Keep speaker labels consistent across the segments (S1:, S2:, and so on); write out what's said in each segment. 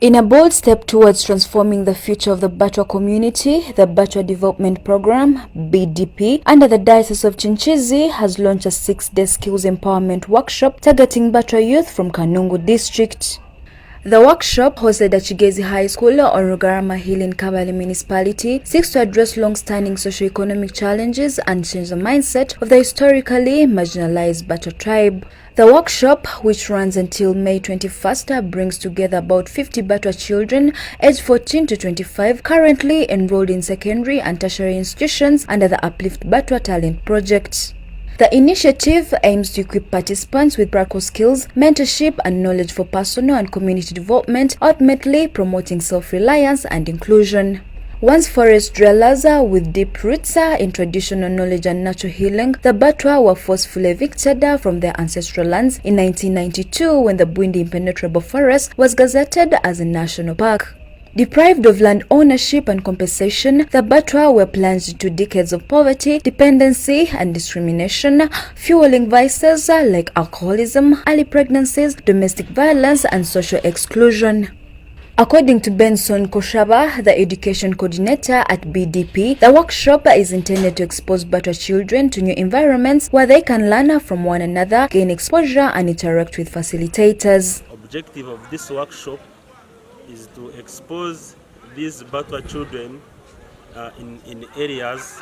S1: In a bold step towards transforming the future of the Batwa community, the Batwa Development Program, BDP, under the Diocese of Kigezi has launched a 6-day skills empowerment workshop targeting Batwa youth from Kanungu district. The workshop, hosted at Kigezi High School on Rugarama Hill in Kabale municipality, seeks to address long-standing socio-economic challenges and change the mindset of the historically marginalized Batwa tribe. The workshop, which runs until May 21st, brings together about 50 Batwa children aged 14 to 25 currently enrolled in secondary and tertiary institutions under the Uplift Batwa Talent Project. The initiative aims to equip participants with practical skills, mentorship and knowledge for personal and community development, ultimately promoting self-reliance and inclusion. Once forest dwellers with deep roots in traditional knowledge and natural healing, the Batwa were forcefully evicted from their ancestral lands in 1992 when the Bwindi Impenetrable Forest was gazetted as a national park. Deprived of land ownership and compensation, the Batwa were plunged into decades of poverty, dependency and discrimination, fueling vices like alcoholism, early pregnancies, domestic violence and social exclusion. According to Benson Koshaba, the education coordinator at BDP, the workshop is intended to expose Batwa children to new environments where they can learn from one another, gain exposure and interact with facilitators.
S2: The objective of this workshop is to expose these Batwa children in areas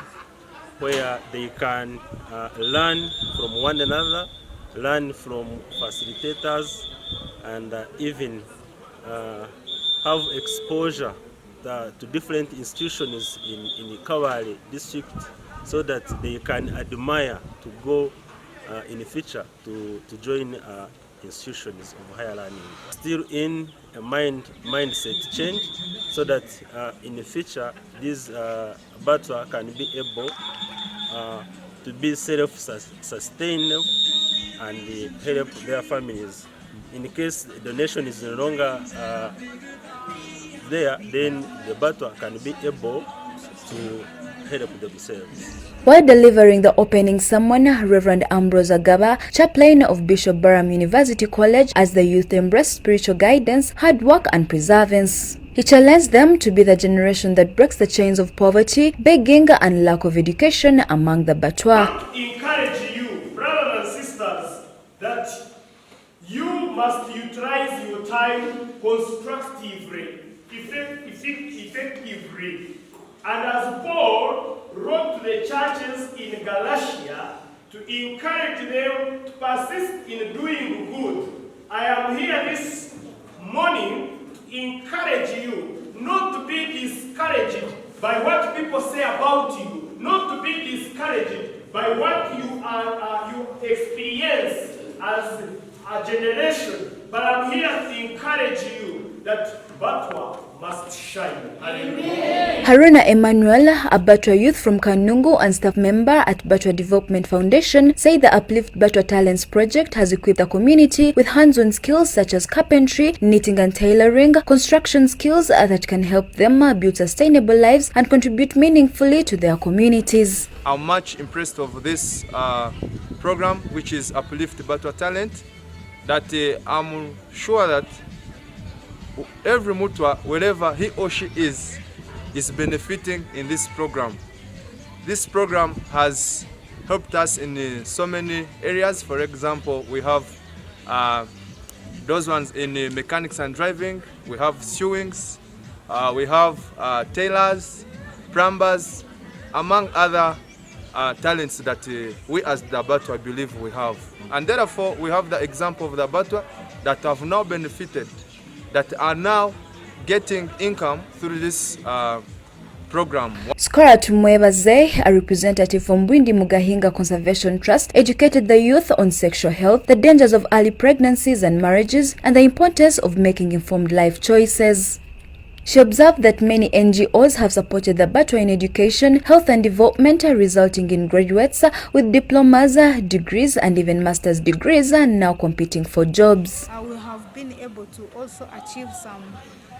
S2: where they can learn from one another, learn from facilitators, and even have exposure to different institutions in Kabale district, so that they can admire to go in the future to join institutions of higher learning. Still in a mindset change, so that in the future these Batwa can be able to be self-sustainable and help their families. In case the donation is no longer there, then the Batwa can be able to help themselves.
S1: While delivering the opening sermon, Reverend Ambrose Agaba, chaplain of Bishop Barham University College, as the youth embrace spiritual guidance, hard work and perseverance. He challenged them to be the generation that breaks the chains of poverty, begging and lack of education among the Batwa.
S3: I encourage you, brothers and sisters, that you must utilize your time constructively, effectively. And as Paul wrote to the churches in Galatia to encourage them to persist in doing good, I am here this morning to encourage you not to be discouraged by what people say about you, not to be discouraged by what you experience as a generation, but I'm here to encourage you that Batwa must shine. Hallelujah.
S1: Haruna Emmanuel, a Batwa youth from Kanungu and staff member at Batwa Development Foundation, said the Uplift Batwa Talents project has equipped the community with hands-on skills such as carpentry, knitting and tailoring, construction skills that can help them build sustainable lives and contribute meaningfully to their communities.
S4: I'm much impressed of this program, which is Uplift Batwa Talent, that I'm sure that every Mutwa, wherever he or she is benefiting in this program. This program has helped us in so many areas. For example, we have those ones in mechanics and driving, we have sewings, we have tailors, plumbers, among other talents that we as the Batwa believe we have. And therefore, we have the example of the Batwa that have now benefited, that are now getting income through this program.
S1: Skora Tumwebaze, a representative from Bwindi Mugahinga Conservation Trust, educated the youth on sexual health, the dangers of early pregnancies and marriages, and the importance of making informed life choices. She observed that many NGOs have supported the Batwa in education, health and development, resulting in graduates with diplomas, degrees and even master's degrees now competing for jobs.
S5: We have been able to also achieve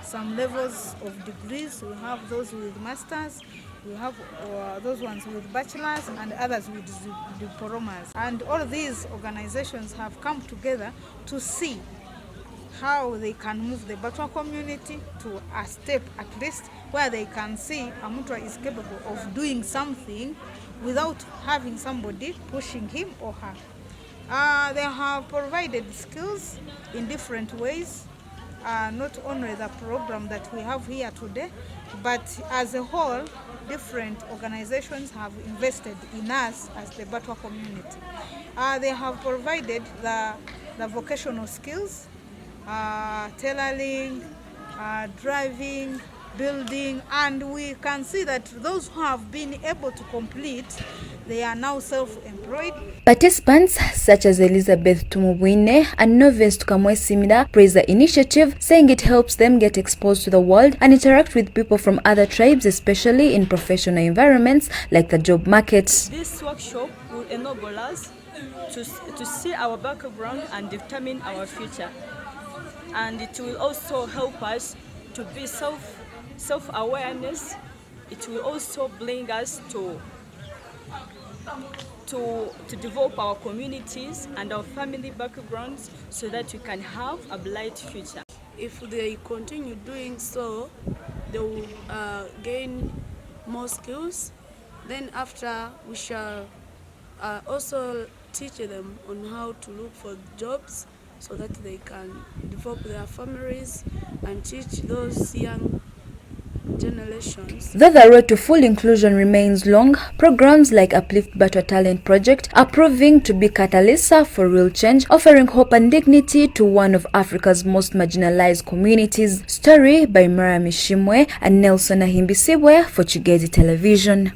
S5: some levels of degrees. We have those with masters, we have those ones with bachelors and others with diplomas. And all these organizations have come together to see how they can move the Batwa community to a step at least where they can see a Mutwa is capable of doing something without having somebody pushing him or her. They have provided skills in different ways, not only the program that we have here today, but as a whole, different organizations have invested in us as the Batwa community. They have provided the vocational skills, tailoring, driving, building, and we can see that those who have been able to complete, they are now self-employed.
S1: Participants such as Elizabeth Tumubwine and Novice Tukamwe Simida praise the initiative, saying it helps them get exposed to the world and interact with people from other tribes, especially in professional environments like the job market.
S6: This workshop will enable us to see our background and determine our future. And it will also help us to be self-awareness. It will also bring us to develop our communities and our family backgrounds so that we can have a bright future.
S7: If they continue doing so, they will gain more skills. Then after, we shall also teach them on how to look for jobs so that they can develop their families and teach those young generations.
S1: Though the road to full inclusion remains long, programs like Uplift Batwa Talent Project are proving to be catalysts for real change, offering hope and dignity to one of Africa's most marginalized communities. Story by Mara Mishimwe and Nelson Ahimbisibwe for Kigezi Television.